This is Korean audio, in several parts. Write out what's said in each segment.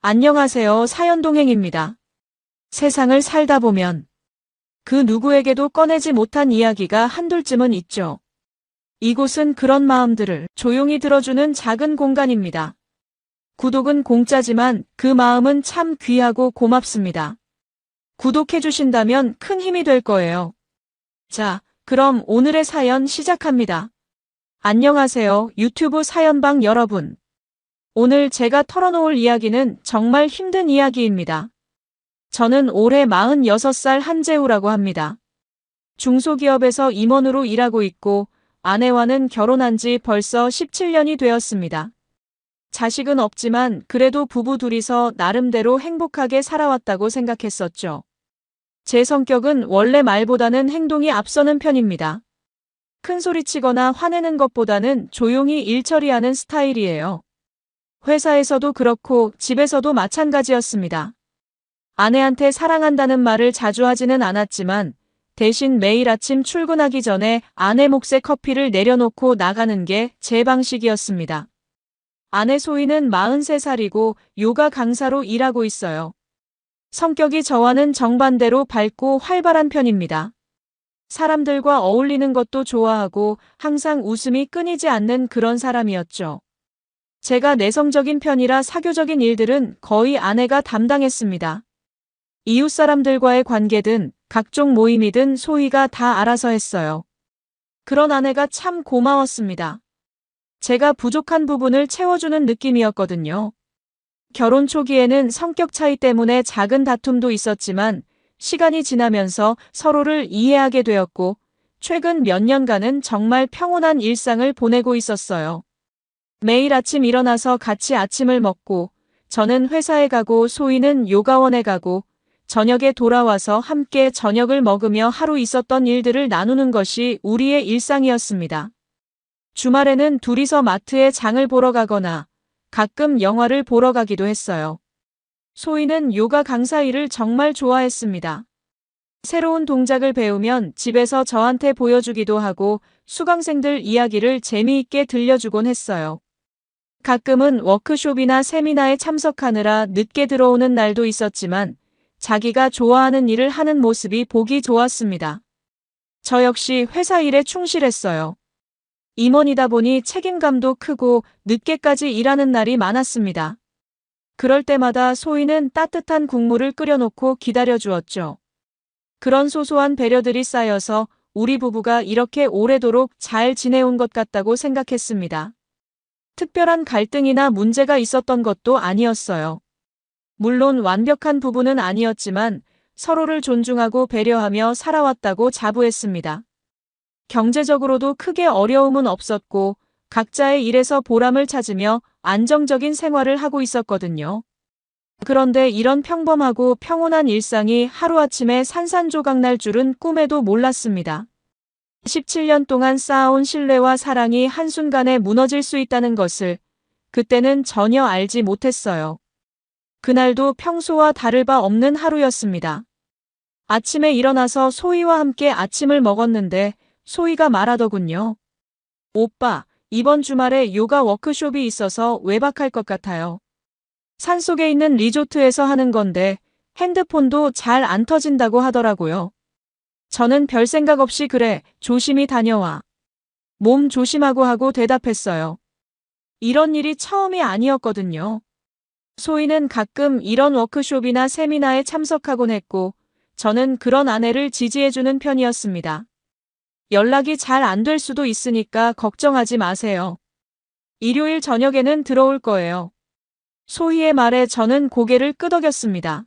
안녕하세요. 사연동행입니다. 세상을 살다 보면 그 누구에게도 꺼내지 못한 이야기가 한둘쯤은 있죠. 이곳은 그런 마음들을 조용히 들어주는 작은 공간입니다. 구독은 공짜지만 그 마음은 참 귀하고 고맙습니다. 구독해주신다면 큰 힘이 될 거예요. 자, 그럼 오늘의 사연 시작합니다. 안녕하세요. 유튜브 사연방 여러분. 오늘 제가 털어놓을 이야기는 정말 힘든 이야기입니다. 저는 올해 46살 한재우라고 합니다. 중소기업에서 임원으로 일하고 있고 아내와는 결혼한 지 벌써 17년이 되었습니다. 자식은 없지만 그래도 부부 둘이서 나름대로 행복하게 살아왔다고 생각했었죠. 제 성격은 원래 말보다는 행동이 앞서는 편입니다. 큰 소리치거나 화내는 것보다는 조용히 일 처리하는 스타일이에요. 회사에서도 그렇고 집에서도 마찬가지였습니다. 아내한테 사랑한다는 말을 자주 하지는 않았지만 대신 매일 아침 출근하기 전에 아내 몫의 커피를 내려놓고 나가는 게 제 방식이었습니다. 아내 소희는 43살이고 요가 강사로 일하고 있어요. 성격이 저와는 정반대로 밝고 활발한 편입니다. 사람들과 어울리는 것도 좋아하고 항상 웃음이 끊이지 않는 그런 사람이었죠. 제가 내성적인 편이라 사교적인 일들은 거의 아내가 담당했습니다. 이웃 사람들과의 관계든 각종 모임이든 소희가 다 알아서 했어요. 그런 아내가 참 고마웠습니다. 제가 부족한 부분을 채워주는 느낌이었거든요. 결혼 초기에는 성격 차이 때문에 작은 다툼도 있었지만 시간이 지나면서 서로를 이해하게 되었고 최근 몇 년간은 정말 평온한 일상을 보내고 있었어요. 매일 아침 일어나서 같이 아침을 먹고 저는 회사에 가고 소희는 요가원에 가고 저녁에 돌아와서 함께 저녁을 먹으며 하루 있었던 일들을 나누는 것이 우리의 일상이었습니다. 주말에는 둘이서 마트에 장을 보러 가거나 가끔 영화를 보러 가기도 했어요. 소희는 요가 강사 일을 정말 좋아했습니다. 새로운 동작을 배우면 집에서 저한테 보여주기도 하고 수강생들 이야기를 재미있게 들려주곤 했어요. 가끔은 워크숍이나 세미나에 참석하느라 늦게 들어오는 날도 있었지만 자기가 좋아하는 일을 하는 모습이 보기 좋았습니다. 저 역시 회사 일에 충실했어요. 임원이다 보니 책임감도 크고 늦게까지 일하는 날이 많았습니다. 그럴 때마다 소희는 따뜻한 국물을 끓여놓고 기다려주었죠. 그런 소소한 배려들이 쌓여서 우리 부부가 이렇게 오래도록 잘 지내온 것 같다고 생각했습니다. 특별한 갈등이나 문제가 있었던 것도 아니었어요. 물론 완벽한 부부는 아니었지만 서로를 존중하고 배려하며 살아왔다고 자부했습니다. 경제적으로도 크게 어려움은 없었고 각자의 일에서 보람을 찾으며 안정적인 생활을 하고 있었거든요. 그런데 이런 평범하고 평온한 일상이 하루아침에 산산조각 날 줄은 꿈에도 몰랐습니다. 17년 동안 쌓아온 신뢰와 사랑이 한순간에 무너질 수 있다는 것을 그때는 전혀 알지 못했어요. 그날도 평소와 다를 바 없는 하루였습니다. 아침에 일어나서 소희와 함께 아침을 먹었는데 소희가 말하더군요. 오빠, 이번 주말에 요가 워크숍이 있어서 외박할 것 같아요. 산속에 있는 리조트에서 하는 건데 핸드폰도 잘 안 터진다고 하더라고요. 저는 별 생각 없이 그래, 조심히 다녀와. 몸 조심하고 하고 대답했어요. 이런 일이 처음이 아니었거든요. 소희는 가끔 이런 워크숍이나 세미나에 참석하곤 했고 저는 그런 아내를 지지해주는 편이었습니다. 연락이 잘 안 될 수도 있으니까 걱정하지 마세요. 일요일 저녁에는 들어올 거예요. 소희의 말에 저는 고개를 끄덕였습니다.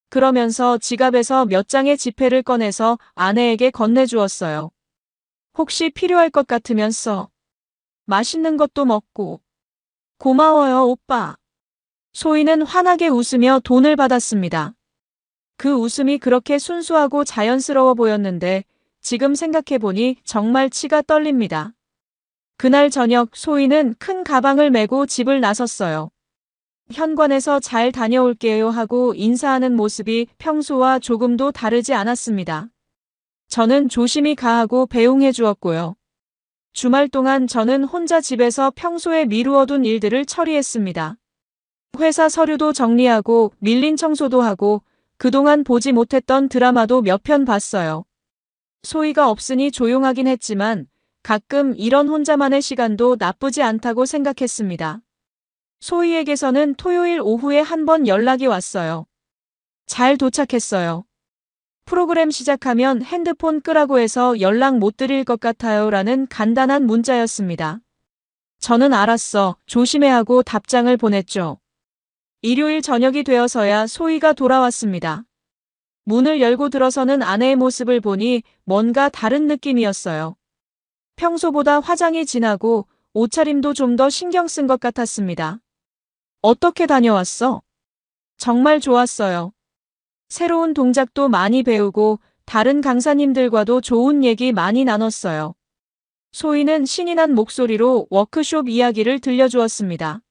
그러면서 지갑에서 몇 장의 지폐를 꺼내서 아내에게 건네주었어요. 혹시 필요할 것 같으면 써. 맛있는 것도 먹고. 고마워요, 오빠. 소희는 환하게 웃으며 돈을 받았습니다. 그 웃음이 그렇게 순수하고 자연스러워 보였는데 지금 생각해보니 정말 치가 떨립니다. 그날 저녁 소희는 큰 가방을 메고 집을 나섰어요. 현관에서 잘 다녀올게요 하고 인사하는 모습이 평소와 조금도 다르지 않았습니다. 저는 조심히 가하고 배웅해 주었고요. 주말 동안 저는 혼자 집에서 평소에 미루어둔 일들을 처리했습니다. 회사 서류도 정리하고 밀린 청소도 하고 그동안 보지 못했던 드라마도 몇 편 봤어요. 소희가 없으니 조용하긴 했지만 가끔 이런 혼자만의 시간도 나쁘지 않다고 생각했습니다. 소희에게서는 토요일 오후에 한 번 연락이 왔어요. 잘 도착했어요. 프로그램 시작하면 핸드폰 끄라고 해서 연락 못 드릴 것 같아요 라는 간단한 문자였습니다. 저는 알았어, 조심해 하고 답장을 보냈죠. 일요일 저녁이 되어서야 소희가 돌아왔습니다. 문을 열고 들어서는 아내의 모습을 보니 뭔가 다른 느낌이었어요. 평소보다 화장이 진하고 옷차림도 좀 더 신경 쓴 것 같았습니다. 어떻게 다녀왔어? 정말 좋았어요. 새로운 동작도 많이 배우고 다른 강사님들과도 좋은 얘기 많이 나눴어요. 소희는 신이 난 목소리로 워크숍 이야기를 들려주었습니다.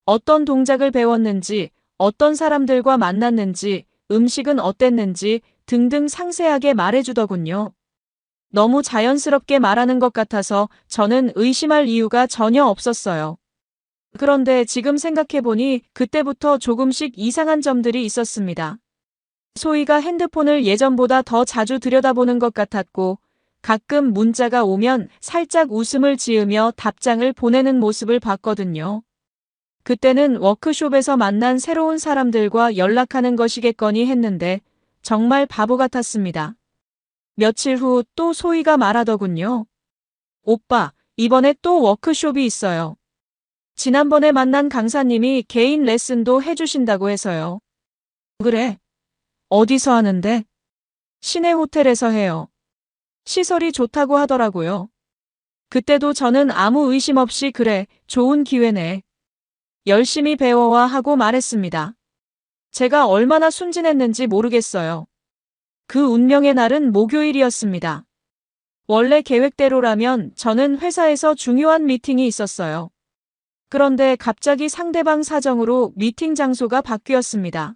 어떤 동작을 배웠는지, 어떤 사람들과 만났는지, 음식은 어땠는지 등등 상세하게 말해주더군요. 너무 자연스럽게 말하는 것 같아서 저는 의심할 이유가 전혀 없었어요. 그런데 지금 생각해보니 그때부터 조금씩 이상한 점들이 있었습니다. 소희가 핸드폰을 예전보다 더 자주 들여다보는 것 같았고 가끔 문자가 오면 살짝 웃음을 지으며 답장을 보내는 모습을 봤거든요. 그때는 워크숍에서 만난 새로운 사람들과 연락하는 것이겠거니 했는데 정말 바보 같았습니다. 며칠 후 또 소희가 말하더군요. 오빠, 이번에 또 워크숍이 있어요. 지난번에 만난 강사님이 개인 레슨도 해주신다고 해서요. 그래? 어디서 하는데? 시내 호텔에서 해요. 시설이 좋다고 하더라고요. 그때도 저는 아무 의심 없이 그래, 좋은 기회네. 열심히 배워와 하고 말했습니다. 제가 얼마나 순진했는지 모르겠어요. 그 운명의 날은 목요일이었습니다. 원래 계획대로라면 저는 회사에서 중요한 미팅이 있었어요. 그런데 갑자기 상대방 사정으로 미팅 장소가 바뀌었습니다.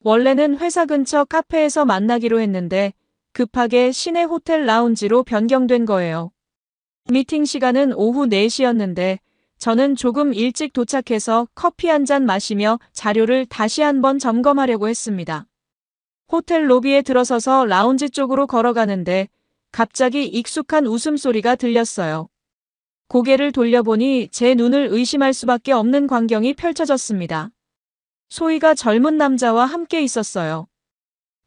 원래는 회사 근처 카페에서 만나기로 했는데 급하게 시내 호텔 라운지로 변경된 거예요. 미팅 시간은 오후 4시였는데 저는 조금 일찍 도착해서 커피 한 잔 마시며 자료를 다시 한번 점검하려고 했습니다. 호텔 로비에 들어서서 라운지 쪽으로 걸어가는데 갑자기 익숙한 웃음소리가 들렸어요. 고개를 돌려보니 제 눈을 의심할 수밖에 없는 광경이 펼쳐졌습니다. 소희가 젊은 남자와 함께 있었어요.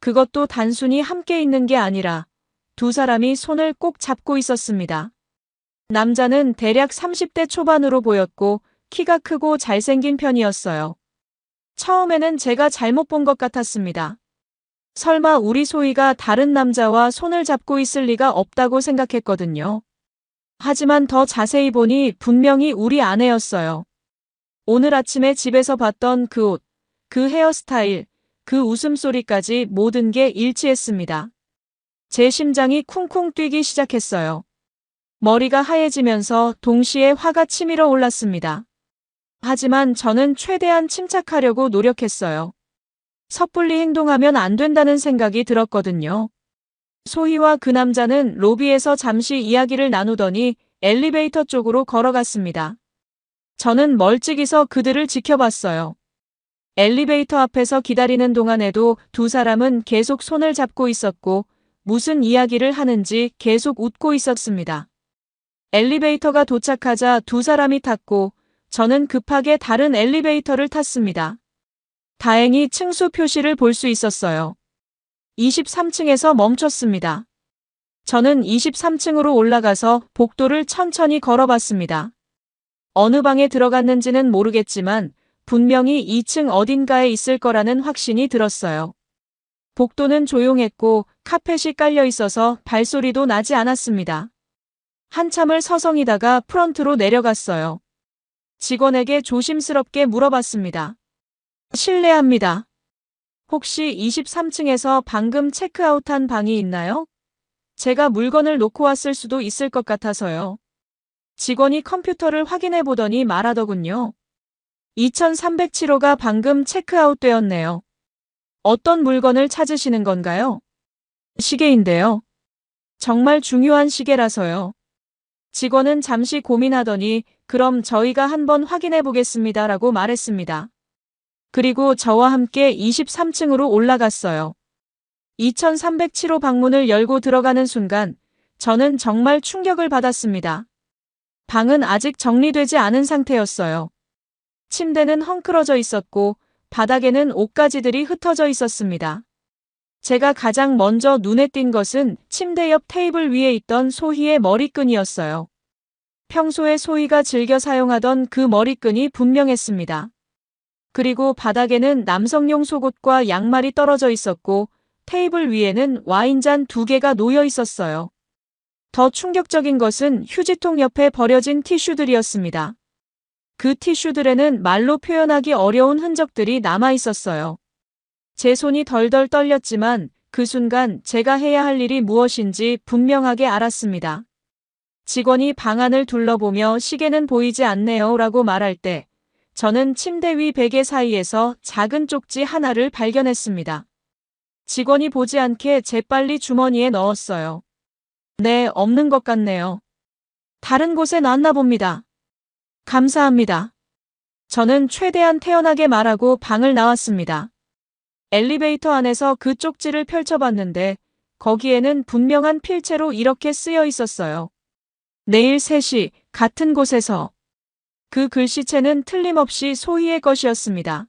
그것도 단순히 함께 있는 게 아니라 두 사람이 손을 꼭 잡고 있었습니다. 남자는 대략 30대 초반으로 보였고 키가 크고 잘생긴 편이었어요. 처음에는 제가 잘못 본 것 같았습니다. 설마 우리 소희가 다른 남자와 손을 잡고 있을 리가 없다고 생각했거든요. 하지만 더 자세히 보니 분명히 우리 아내였어요. 오늘 아침에 집에서 봤던 그 옷, 그 헤어스타일, 그 웃음소리까지 모든 게 일치했습니다. 제 심장이 쿵쿵 뛰기 시작했어요. 머리가 하얘지면서 동시에 화가 치밀어 올랐습니다. 하지만 저는 최대한 침착하려고 노력했어요. 섣불리 행동하면 안 된다는 생각이 들었거든요. 소희와 그 남자는 로비에서 잠시 이야기를 나누더니 엘리베이터 쪽으로 걸어갔습니다. 저는 멀찍이서 그들을 지켜봤어요. 엘리베이터 앞에서 기다리는 동안에도 두 사람은 계속 손을 잡고 있었고 무슨 이야기를 하는지 계속 웃고 있었습니다. 엘리베이터가 도착하자 두 사람이 탔고 저는 급하게 다른 엘리베이터를 탔습니다. 다행히 층수 표시를 볼 수 있었어요. 23층에서 멈췄습니다. 저는 23층으로 올라가서 복도를 천천히 걸어봤습니다. 어느 방에 들어갔는지는 모르겠지만 분명히 2층 어딘가에 있을 거라는 확신이 들었어요. 복도는 조용했고 카펫이 깔려 있어서 발소리도 나지 않았습니다. 한참을 서성이다가 프런트로 내려갔어요. 직원에게 조심스럽게 물어봤습니다. 실례합니다. 혹시 23층에서 방금 체크아웃한 방이 있나요? 제가 물건을 놓고 왔을 수도 있을 것 같아서요. 직원이 컴퓨터를 확인해 보더니 말하더군요. 2307호가 방금 체크아웃 되었네요. 어떤 물건을 찾으시는 건가요? 시계인데요. 정말 중요한 시계라서요. 직원은 잠시 고민하더니 그럼 저희가 한번 확인해 보겠습니다 라고 말했습니다. 그리고 저와 함께 23층으로 올라갔어요. 2307호 방문을 열고 들어가는 순간 저는 정말 충격을 받았습니다. 방은 아직 정리되지 않은 상태였어요. 침대는 헝클어져 있었고 바닥에는 옷가지들이 흩어져 있었습니다. 제가 가장 먼저 눈에 띈 것은 침대 옆 테이블 위에 있던 소희의 머리끈이었어요. 평소에 소희가 즐겨 사용하던 그 머리끈이 분명했습니다. 그리고 바닥에는 남성용 속옷과 양말이 떨어져 있었고 테이블 위에는 와인잔 2개가 놓여 있었어요. 더 충격적인 것은 휴지통 옆에 버려진 티슈들이었습니다. 그 티슈들에는 말로 표현하기 어려운 흔적들이 남아 있었어요. 제 손이 덜덜 떨렸지만 그 순간 제가 해야 할 일이 무엇인지 분명하게 알았습니다. 직원이 방 안을 둘러보며 시계는 보이지 않네요 라고 말할 때 저는 침대 위 베개 사이에서 작은 쪽지 하나를 발견했습니다. 직원이 보지 않게 재빨리 주머니에 넣었어요. 네, 없는 것 같네요. 다른 곳에 놨나 봅니다. 감사합니다. 저는 최대한 태연하게 말하고 방을 나왔습니다. 엘리베이터 안에서 그 쪽지를 펼쳐봤는데 거기에는 분명한 필체로 이렇게 쓰여 있었어요. 내일 3시 같은 곳에서. 그 글씨체는 틀림없이 소희의 것이었습니다.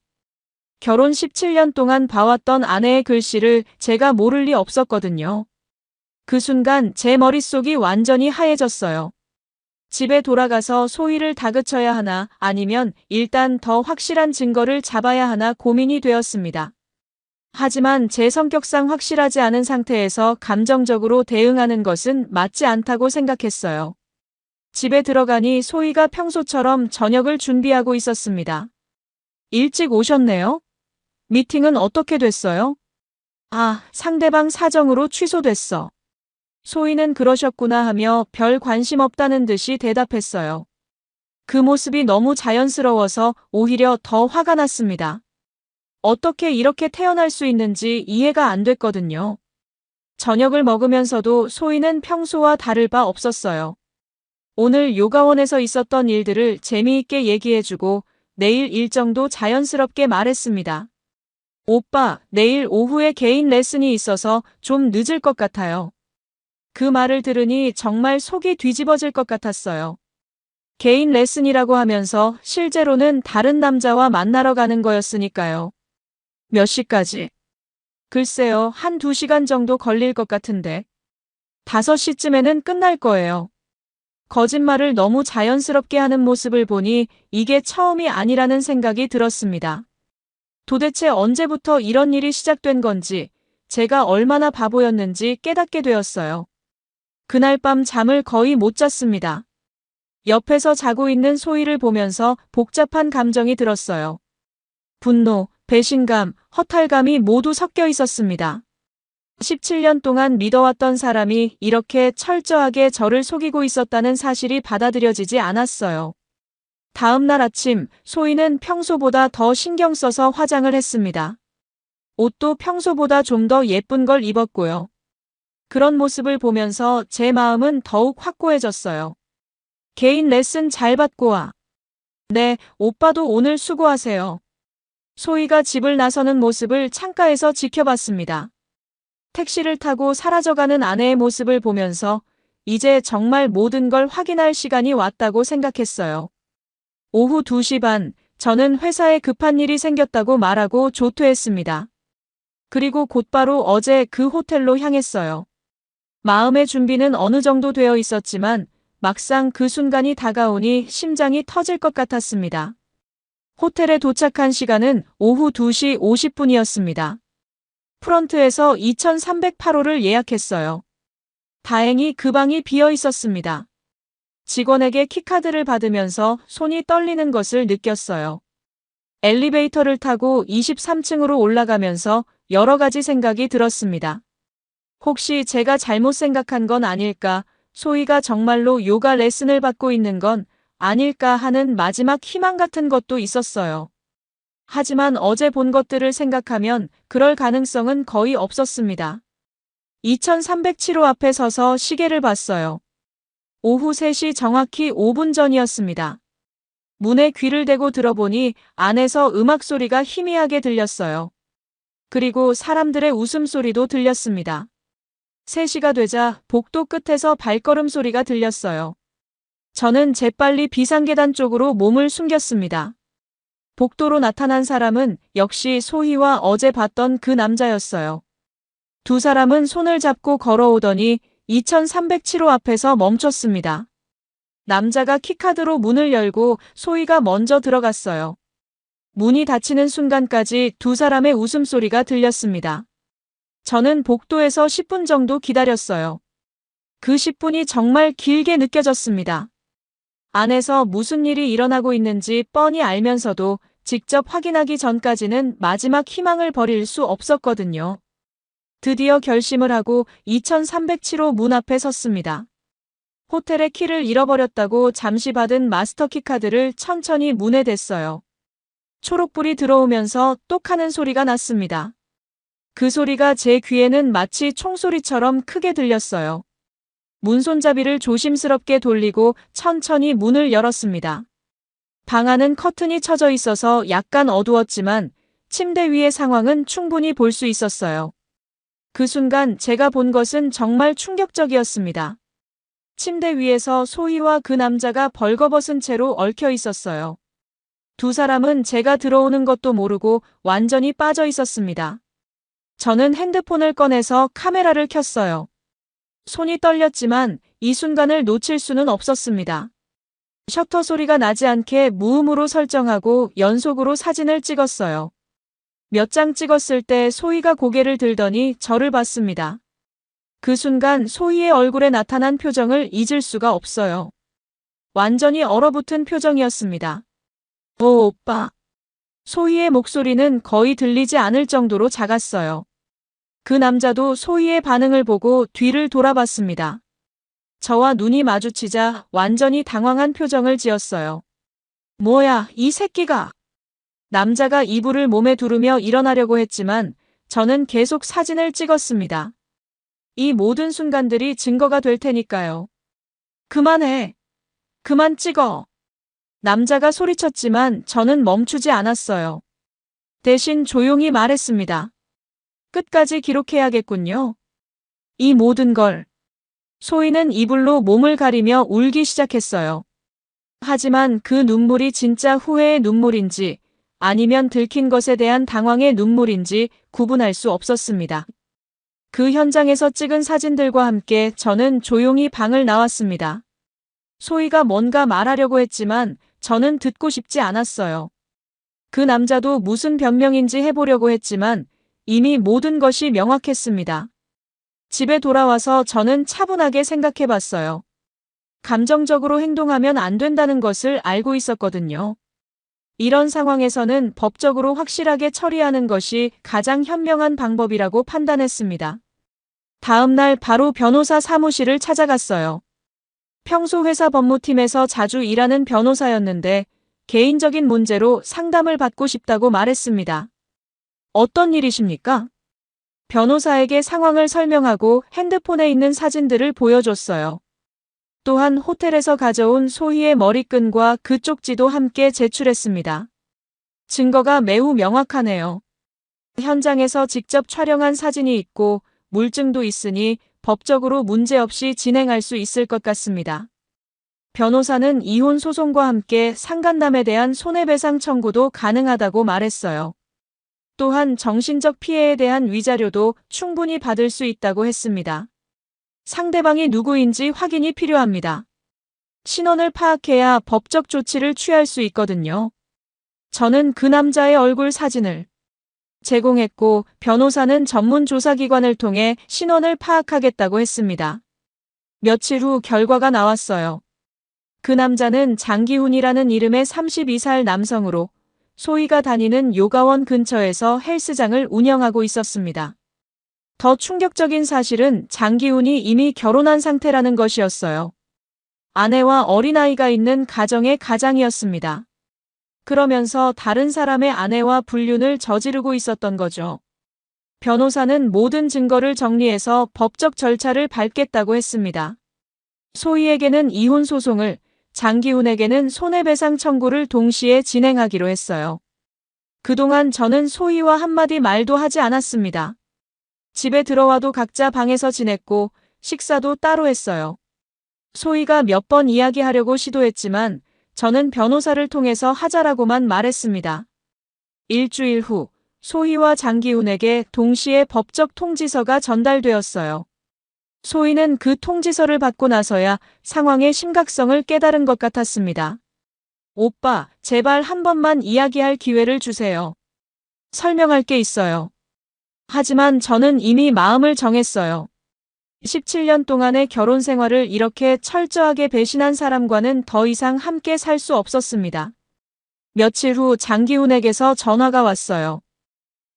결혼 17년 동안 봐왔던 아내의 글씨를 제가 모를 리 없었거든요. 그 순간 제 머릿속이 완전히 하얘졌어요. 집에 돌아가서 소희를 다그쳐야 하나 아니면 일단 더 확실한 증거를 잡아야 하나 고민이 되었습니다. 하지만 제 성격상 확실하지 않은 상태에서 감정적으로 대응하는 것은 맞지 않다고 생각했어요. 집에 들어가니 소희가 평소처럼 저녁을 준비하고 있었습니다. 일찍 오셨네요? 미팅은 어떻게 됐어요? 아, 상대방 사정으로 취소됐어. 소희는 그러셨구나 하며 별 관심 없다는 듯이 대답했어요. 그 모습이 너무 자연스러워서 오히려 더 화가 났습니다. 어떻게 이렇게 태어날 수 있는지 이해가 안 됐거든요. 저녁을 먹으면서도 소희는 평소와 다를 바 없었어요. 오늘 요가원에서 있었던 일들을 재미있게 얘기해주고 내일 일정도 자연스럽게 말했습니다. 오빠, 내일 오후에 개인 레슨이 있어서 좀 늦을 것 같아요. 그 말을 들으니 정말 속이 뒤집어질 것 같았어요. 개인 레슨이라고 하면서 실제로는 다른 남자와 만나러 가는 거였으니까요. 몇 시까지? 글쎄요, 1~2시간 정도 걸릴 것 같은데. 5시쯤에는 끝날 거예요. 거짓말을 너무 자연스럽게 하는 모습을 보니 이게 처음이 아니라는 생각이 들었습니다. 도대체 언제부터 이런 일이 시작된 건지 제가 얼마나 바보였는지 깨닫게 되었어요. 그날 밤 잠을 거의 못 잤습니다. 옆에서 자고 있는 소희를 보면서 복잡한 감정이 들었어요. 분노, 배신감, 허탈감이 모두 섞여 있었습니다. 17년 동안 믿어왔던 사람이 이렇게 철저하게 저를 속이고 있었다는 사실이 받아들여지지 않았어요. 다음 날 아침, 소희는 평소보다 더 신경 써서 화장을 했습니다. 옷도 평소보다 좀 더 예쁜 걸 입었고요. 그런 모습을 보면서 제 마음은 더욱 확고해졌어요. 개인 레슨 잘 받고 와. 네, 오빠도 오늘 수고하세요. 소희가 집을 나서는 모습을 창가에서 지켜봤습니다. 택시를 타고 사라져가는 아내의 모습을 보면서 이제 정말 모든 걸 확인할 시간이 왔다고 생각했어요. 오후 2시 반, 저는 회사에 급한 일이 생겼다고 말하고 조퇴했습니다. 그리고 곧바로 어제 그 호텔로 향했어요. 마음의 준비는 어느 정도 되어 있었지만 막상 그 순간이 다가오니 심장이 터질 것 같았습니다. 호텔에 도착한 시간은 오후 2시 50분이었습니다. 프런트에서 2308호를 예약했어요. 다행히 그 방이 비어 있었습니다. 직원에게 키카드를 받으면서 손이 떨리는 것을 느꼈어요. 엘리베이터를 타고 23층으로 올라가면서 여러 가지 생각이 들었습니다. 혹시 제가 잘못 생각한 건 아닐까, 소희가 정말로 요가 레슨을 받고 있는 건 아닐까 하는 마지막 희망 같은 것도 있었어요. 하지만 어제 본 것들을 생각하면 그럴 가능성은 거의 없었습니다. 2307호 앞에 서서 시계를 봤어요. 오후 3시 정확히 5분 전이었습니다. 문에 귀를 대고 들어보니 안에서 음악 소리가 희미하게 들렸어요. 그리고 사람들의 웃음소리도 들렸습니다. 3시가 되자 복도 끝에서 발걸음 소리가 들렸어요. 저는 재빨리 비상계단 쪽으로 몸을 숨겼습니다. 복도로 나타난 사람은 역시 소희와 어제 봤던 그 남자였어요. 두 사람은 손을 잡고 걸어오더니 2307호 앞에서 멈췄습니다. 남자가 키카드로 문을 열고 소희가 먼저 들어갔어요. 문이 닫히는 순간까지 두 사람의 웃음소리가 들렸습니다. 저는 복도에서 10분 정도 기다렸어요. 그 10분이 정말 길게 느껴졌습니다. 안에서 무슨 일이 일어나고 있는지 뻔히 알면서도 직접 확인하기 전까지는 마지막 희망을 버릴 수 없었거든요. 드디어 결심을 하고 2307호 문 앞에 섰습니다. 호텔의 키를 잃어버렸다고 잠시 받은 마스터 키카드를 천천히 문에 댔어요. 초록불이 들어오면서 똑 하는 소리가 났습니다. 그 소리가 제 귀에는 마치 총소리처럼 크게 들렸어요. 문손잡이를 조심스럽게 돌리고 천천히 문을 열었습니다. 방 안은 커튼이 쳐져 있어서 약간 어두웠지만 침대 위의 상황은 충분히 볼 수 있었어요. 그 순간 제가 본 것은 정말 충격적이었습니다. 침대 위에서 소희와 그 남자가 벌거벗은 채로 얽혀 있었어요. 두 사람은 제가 들어오는 것도 모르고 완전히 빠져 있었습니다. 저는 핸드폰을 꺼내서 카메라를 켰어요. 손이 떨렸지만 이 순간을 놓칠 수는 없었습니다. 셔터 소리가 나지 않게 무음으로 설정하고 연속으로 사진을 찍었어요. 몇 장 찍었을 때 소희가 고개를 들더니 저를 봤습니다. 그 순간 소희의 얼굴에 나타난 표정을 잊을 수가 없어요. 완전히 얼어붙은 표정이었습니다. 오, 오빠. 소희의 목소리는 거의 들리지 않을 정도로 작았어요. 그 남자도 소희의 반응을 보고 뒤를 돌아봤습니다. 저와 눈이 마주치자 완전히 당황한 표정을 지었어요. 뭐야, 이 새끼가. 남자가 이불을 몸에 두르며 일어나려고 했지만 저는 계속 사진을 찍었습니다. 이 모든 순간들이 증거가 될 테니까요. 그만해. 그만 찍어. 남자가 소리쳤지만 저는 멈추지 않았어요. 대신 조용히 말했습니다. 끝까지 기록해야겠군요. 이 모든 걸. 소희는 이불로 몸을 가리며 울기 시작했어요. 하지만 그 눈물이 진짜 후회의 눈물인지 아니면 들킨 것에 대한 당황의 눈물인지 구분할 수 없었습니다. 그 현장에서 찍은 사진들과 함께 저는 조용히 방을 나왔습니다. 소희가 뭔가 말하려고 했지만 저는 듣고 싶지 않았어요. 그 남자도 무슨 변명인지 해보려고 했지만 이미 모든 것이 명확했습니다. 집에 돌아와서 저는 차분하게 생각해봤어요. 감정적으로 행동하면 안 된다는 것을 알고 있었거든요. 이런 상황에서는 법적으로 확실하게 처리하는 것이 가장 현명한 방법이라고 판단했습니다. 다음 날 바로 변호사 사무실을 찾아갔어요. 평소 회사 법무팀에서 자주 일하는 변호사였는데 개인적인 문제로 상담을 받고 싶다고 말했습니다. 어떤 일이십니까? 변호사에게 상황을 설명하고 핸드폰에 있는 사진들을 보여줬어요. 또한 호텔에서 가져온 소희의 머리끈과 그 쪽지도 함께 제출했습니다. 증거가 매우 명확하네요. 현장에서 직접 촬영한 사진이 있고 물증도 있으니 법적으로 문제없이 진행할 수 있을 것 같습니다. 변호사는 이혼 소송과 함께 상간남에 대한 손해배상 청구도 가능하다고 말했어요. 또한 정신적 피해에 대한 위자료도 충분히 받을 수 있다고 했습니다. 상대방이 누구인지 확인이 필요합니다. 신원을 파악해야 법적 조치를 취할 수 있거든요. 저는 그 남자의 얼굴 사진을 제공했고 변호사는 전문 조사기관을 통해 신원을 파악하겠다고 했습니다. 며칠 후 결과가 나왔어요. 그 남자는 장기훈이라는 이름의 32살 남성으로 소희가 다니는 요가원 근처에서 헬스장을 운영하고 있었습니다. 더 충격적인 사실은 장기훈이 이미 결혼한 상태라는 것이었어요. 아내와 어린아이가 있는 가정의 가장이었습니다. 그러면서 다른 사람의 아내와 불륜을 저지르고 있었던 거죠. 변호사는 모든 증거를 정리해서 법적 절차를 밟겠다고 했습니다. 소희에게는 이혼 소송을, 장기훈에게는 손해배상 청구를 동시에 진행하기로 했어요. 그동안 저는 소희와 한마디 말도 하지 않았습니다. 집에 들어와도 각자 방에서 지냈고 식사도 따로 했어요. 소희가 몇 번 이야기하려고 시도했지만 저는 변호사를 통해서 하자라고만 말했습니다. 일주일 후 소희와 장기훈에게 동시에 법적 통지서가 전달되었어요. 소희는 그 통지서를 받고 나서야 상황의 심각성을 깨달은 것 같았습니다. 오빠, 제발 한 번만 이야기할 기회를 주세요. 설명할 게 있어요. 하지만 저는 이미 마음을 정했어요. 17년 동안의 결혼 생활을 이렇게 철저하게 배신한 사람과는 더 이상 함께 살 수 없었습니다. 며칠 후 장기훈에게서 전화가 왔어요.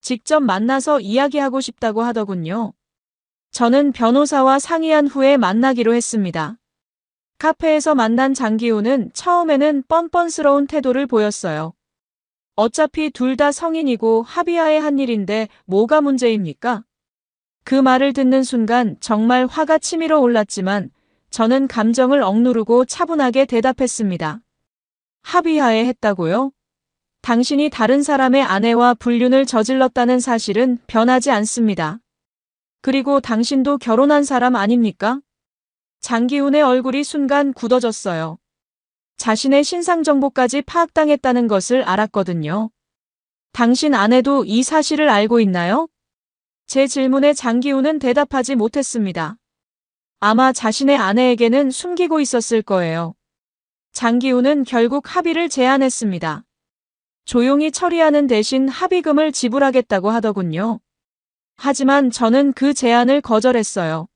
직접 만나서 이야기하고 싶다고 하더군요. 저는 변호사와 상의한 후에 만나기로 했습니다. 카페에서 만난 장기훈은 처음에는 뻔뻔스러운 태도를 보였어요. 어차피 둘 다 성인이고 합의하에 한 일인데 뭐가 문제입니까? 그 말을 듣는 순간 정말 화가 치밀어 올랐지만 저는 감정을 억누르고 차분하게 대답했습니다. 합의하에 했다고요? 당신이 다른 사람의 아내와 불륜을 저질렀다는 사실은 변하지 않습니다. 그리고 당신도 결혼한 사람 아닙니까? 장기훈의 얼굴이 순간 굳어졌어요. 자신의 신상 정보까지 파악당했다는 것을 알았거든요. 당신 아내도 이 사실을 알고 있나요? 제 질문에 장기훈은 대답하지 못했습니다. 아마 자신의 아내에게는 숨기고 있었을 거예요. 장기훈은 결국 합의를 제안했습니다. 조용히 처리하는 대신 합의금을 지불하겠다고 하더군요. 하지만 저는 그 제안을 거절했어요.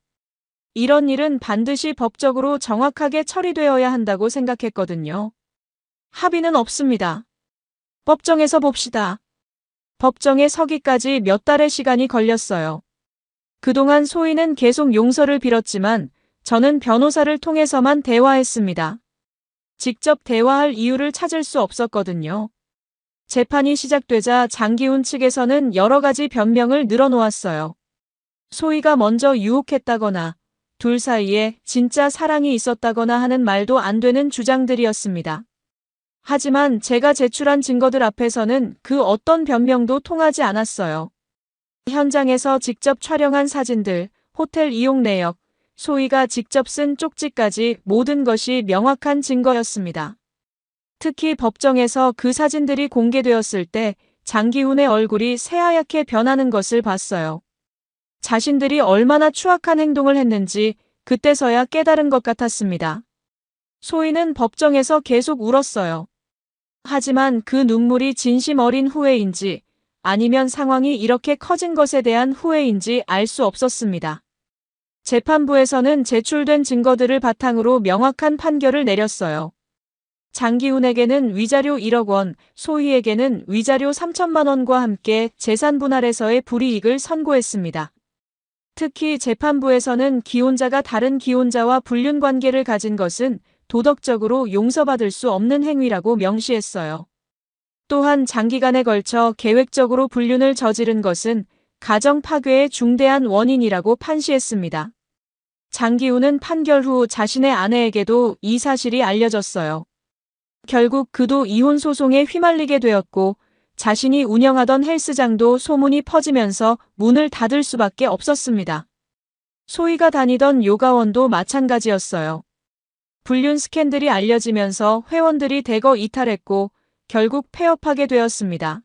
이런 일은 반드시 법적으로 정확하게 처리되어야 한다고 생각했거든요. 합의는 없습니다. 법정에서 봅시다. 법정에 서기까지 몇 달의 시간이 걸렸어요. 그동안 소희는 계속 용서를 빌었지만 저는 변호사를 통해서만 대화했습니다. 직접 대화할 이유를 찾을 수 없었거든요. 재판이 시작되자 장기훈 측에서는 여러 가지 변명을 늘어놓았어요. 소희가 먼저 유혹했다거나 둘 사이에 진짜 사랑이 있었다거나 하는 말도 안 되는 주장들이었습니다. 하지만 제가 제출한 증거들 앞에서는 그 어떤 변명도 통하지 않았어요. 현장에서 직접 촬영한 사진들, 호텔 이용 내역, 소희가 직접 쓴 쪽지까지 모든 것이 명확한 증거였습니다. 특히 법정에서 그 사진들이 공개되었을 때 장기훈의 얼굴이 새하얗게 변하는 것을 봤어요. 자신들이 얼마나 추악한 행동을 했는지 그때서야 깨달은 것 같았습니다. 소희는 법정에서 계속 울었어요. 하지만 그 눈물이 진심 어린 후회인지 아니면 상황이 이렇게 커진 것에 대한 후회인지 알 수 없었습니다. 재판부에서는 제출된 증거들을 바탕으로 명확한 판결을 내렸어요. 장기훈에게는 위자료 1억 원, 소희에게는 위자료 3천만 원과 함께 재산 분할에서의 불이익을 선고했습니다. 특히 재판부에서는 기혼자가 다른 기혼자와 불륜 관계를 가진 것은 도덕적으로 용서받을 수 없는 행위라고 명시했어요. 또한 장기간에 걸쳐 계획적으로 불륜을 저지른 것은 가정 파괴의 중대한 원인이라고 판시했습니다. 장기훈은 판결 후 자신의 아내에게도 이 사실이 알려졌어요. 결국 그도 이혼 소송에 휘말리게 되었고 자신이 운영하던 헬스장도 소문이 퍼지면서 문을 닫을 수밖에 없었습니다. 소희가 다니던 요가원도 마찬가지였어요. 불륜 스캔들이 알려지면서 회원들이 대거 이탈했고 결국 폐업하게 되었습니다.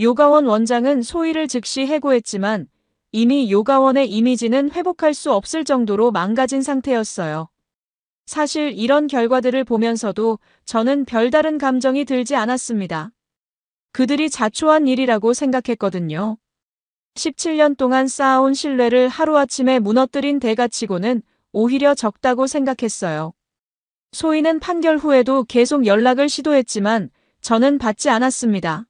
요가원 원장은 소희를 즉시 해고했지만 이미 요가원의 이미지는 회복할 수 없을 정도로 망가진 상태였어요. 사실 이런 결과들을 보면서도 저는 별다른 감정이 들지 않았습니다. 그들이 자초한 일이라고 생각했거든요. 17년 동안 쌓아온 신뢰를 하루아침에 무너뜨린 대가치고는 오히려 적다고 생각했어요. 소희는 판결 후에도 계속 연락을 시도했지만 저는 받지 않았습니다.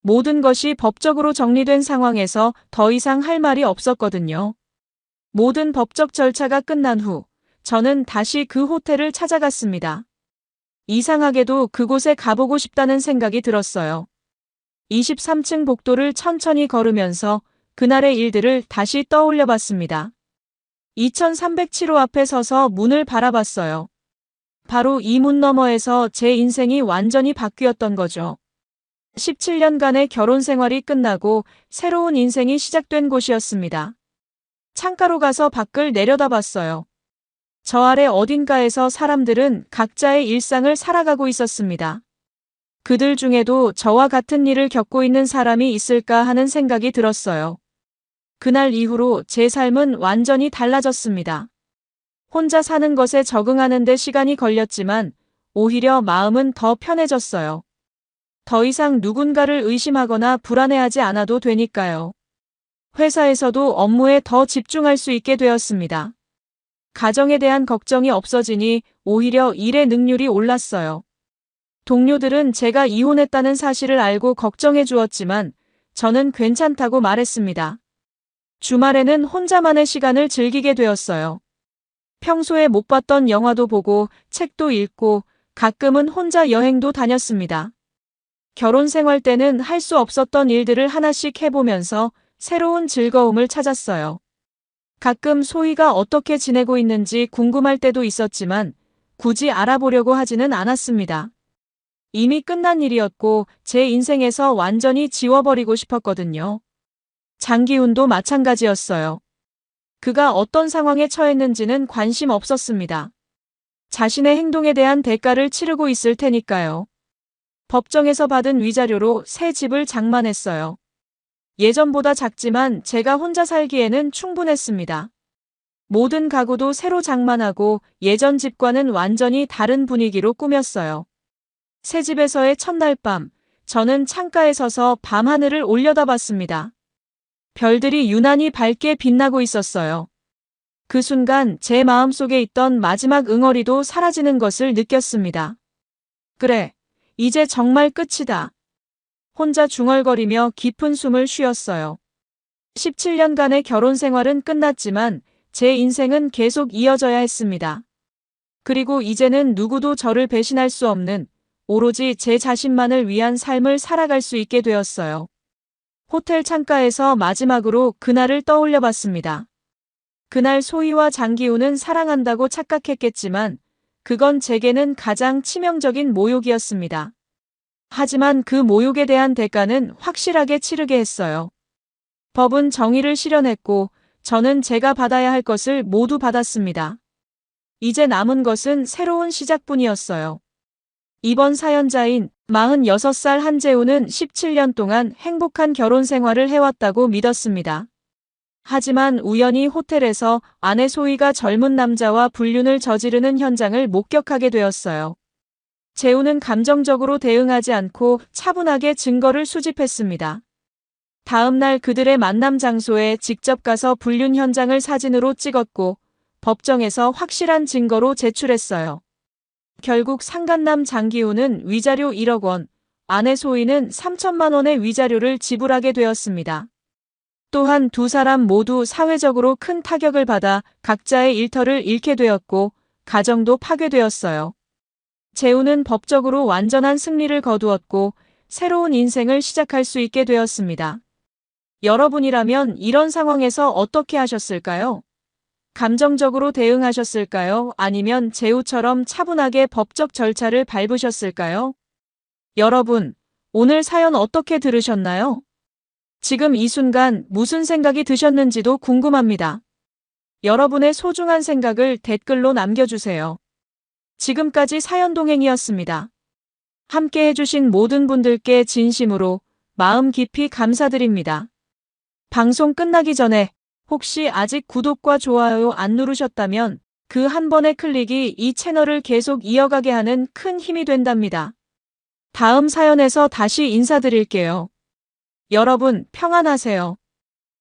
모든 것이 법적으로 정리된 상황에서 더 이상 할 말이 없었거든요. 모든 법적 절차가 끝난 후 저는 다시 그 호텔을 찾아갔습니다. 이상하게도 그곳에 가보고 싶다는 생각이 들었어요. 23층 복도를 천천히 걸으면서 그날의 일들을 다시 떠올려 봤습니다. 2307호 앞에 서서 문을 바라봤어요. 바로 이 문 너머에서 제 인생이 완전히 바뀌었던 거죠. 17년간의 결혼 생활이 끝나고 새로운 인생이 시작된 곳이었습니다. 창가로 가서 밖을 내려다봤어요. 저 아래 어딘가에서 사람들은 각자의 일상을 살아가고 있었습니다. 그들 중에도 저와 같은 일을 겪고 있는 사람이 있을까 하는 생각이 들었어요. 그날 이후로 제 삶은 완전히 달라졌습니다. 혼자 사는 것에 적응하는 데 시간이 걸렸지만 오히려 마음은 더 편해졌어요. 더 이상 누군가를 의심하거나 불안해하지 않아도 되니까요. 회사에서도 업무에 더 집중할 수 있게 되었습니다. 가정에 대한 걱정이 없어지니 오히려 일의 능률이 올랐어요. 동료들은 제가 이혼했다는 사실을 알고 걱정해 주었지만 저는 괜찮다고 말했습니다. 주말에는 혼자만의 시간을 즐기게 되었어요. 평소에 못 봤던 영화도 보고 책도 읽고 가끔은 혼자 여행도 다녔습니다. 결혼 생활 때는 할 수 없었던 일들을 하나씩 해보면서 새로운 즐거움을 찾았어요. 가끔 소희가 어떻게 지내고 있는지 궁금할 때도 있었지만 굳이 알아보려고 하지는 않았습니다. 이미 끝난 일이었고 제 인생에서 완전히 지워버리고 싶었거든요. 장기훈도 마찬가지였어요. 그가 어떤 상황에 처했는지는 관심 없었습니다. 자신의 행동에 대한 대가를 치르고 있을 테니까요. 법정에서 받은 위자료로 새 집을 장만했어요. 예전보다 작지만 제가 혼자 살기에는 충분했습니다. 모든 가구도 새로 장만하고 예전 집과는 완전히 다른 분위기로 꾸몄어요. 새 집에서의 첫날 밤, 저는 창가에 서서 밤하늘을 올려다봤습니다. 별들이 유난히 밝게 빛나고 있었어요. 그 순간 제 마음속에 있던 마지막 응어리도 사라지는 것을 느꼈습니다. 그래, 이제 정말 끝이다. 혼자 중얼거리며 깊은 숨을 쉬었어요. 17년간의 결혼 생활은 끝났지만 제 인생은 계속 이어져야 했습니다. 그리고 이제는 누구도 저를 배신할 수 없는 오로지 제 자신만을 위한 삶을 살아갈 수 있게 되었어요. 호텔 창가에서 마지막으로 그날을 떠올려 봤습니다. 그날 소희와 장기훈은 사랑한다고 착각했겠지만 그건 제게는 가장 치명적인 모욕이었습니다. 하지만 그 모욕에 대한 대가는 확실하게 치르게 했어요. 법은 정의를 실현했고 저는 제가 받아야 할 것을 모두 받았습니다. 이제 남은 것은 새로운 시작뿐이었어요. 이번 사연자인 46살 한재우는 17년 동안 행복한 결혼 생활을 해왔다고 믿었습니다. 하지만 우연히 호텔에서 아내 소희가 젊은 남자와 불륜을 저지르는 현장을 목격하게 되었어요. 재우는 감정적으로 대응하지 않고 차분하게 증거를 수집했습니다. 다음 날 그들의 만남 장소에 직접 가서 불륜 현장을 사진으로 찍었고 법정에서 확실한 증거로 제출했어요. 결국 상간남 장기훈은 위자료 1억 원, 아내 소희는 3천만 원의 위자료를 지불하게 되었습니다. 또한 두 사람 모두 사회적으로 큰 타격을 받아 각자의 일터를 잃게 되었고 가정도 파괴되었어요. 재우는 법적으로 완전한 승리를 거두었고 새로운 인생을 시작할 수 있게 되었습니다. 여러분이라면 이런 상황에서 어떻게 하셨을까요? 감정적으로 대응하셨을까요? 아니면 재우처럼 차분하게 법적 절차를 밟으셨을까요? 여러분, 오늘 사연 어떻게 들으셨나요? 지금 이 순간 무슨 생각이 드셨는지도 궁금합니다. 여러분의 소중한 생각을 댓글로 남겨주세요. 지금까지 사연동행이었습니다. 함께 해주신 모든 분들께 진심으로 마음 깊이 감사드립니다. 방송 끝나기 전에 혹시 아직 구독과 좋아요 안 누르셨다면 그 한 번의 클릭이 이 채널을 계속 이어가게 하는 큰 힘이 된답니다. 다음 사연에서 다시 인사드릴게요. 여러분 평안하세요.